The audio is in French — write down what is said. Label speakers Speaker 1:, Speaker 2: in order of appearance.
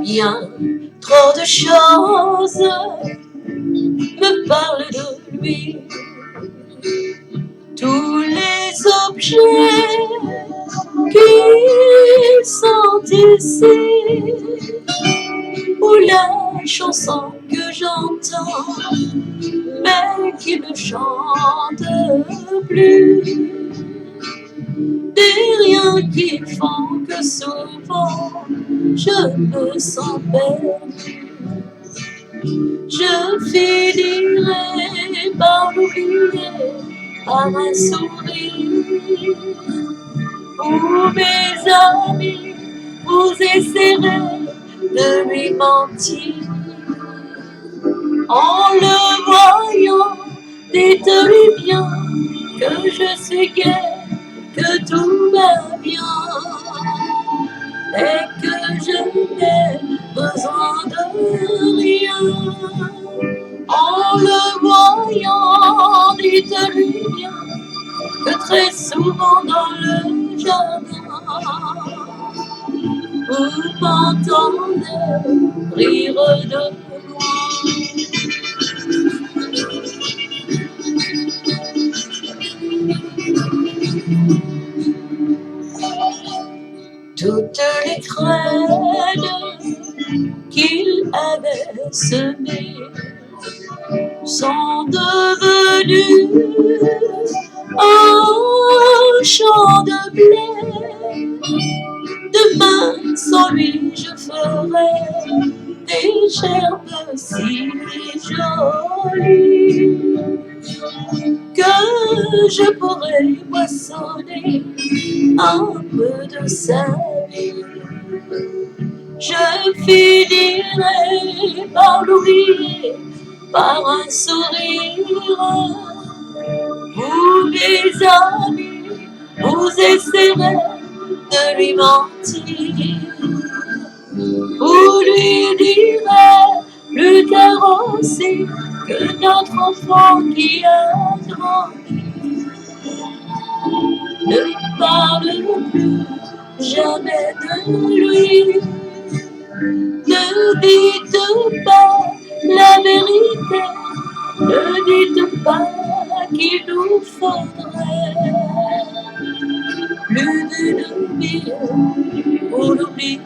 Speaker 1: Bien trop de choses me parlent de lui. Tous les objets qui sont ici, ou la chanson que j'entends, mais qui ne chante plus. Des riens qui font que souvent je me sens perdue. Je finirai par l'oublier, par un sourire. Vous, mes amis, vous essaierez de lui mentir. En le voyant, dites-lui bien que je suis gaie, que tout va bien, et que je n'ai besoin de rien. En le voyant, dites-lui bien que très souvent dans le jardin, vous m'entendez rire de loin. Toutes les graines qu'il avait semées sont devenues un champ de blé. Demain, sans lui, je ferai des gerbes si jolies que je pourrai moissonner un peu de sa vie. Je finirai par l'oublier, par un sourire. Vous, mes amis, vous essaierez de lui mentir. Vous lui direz plus tard aussi que notre enfant qui a grandi ne parle plus jamais de lui. Ne dites pas la vérité, ne dites pas qu'il nous faudrait plus d'une vie pour l'oublier.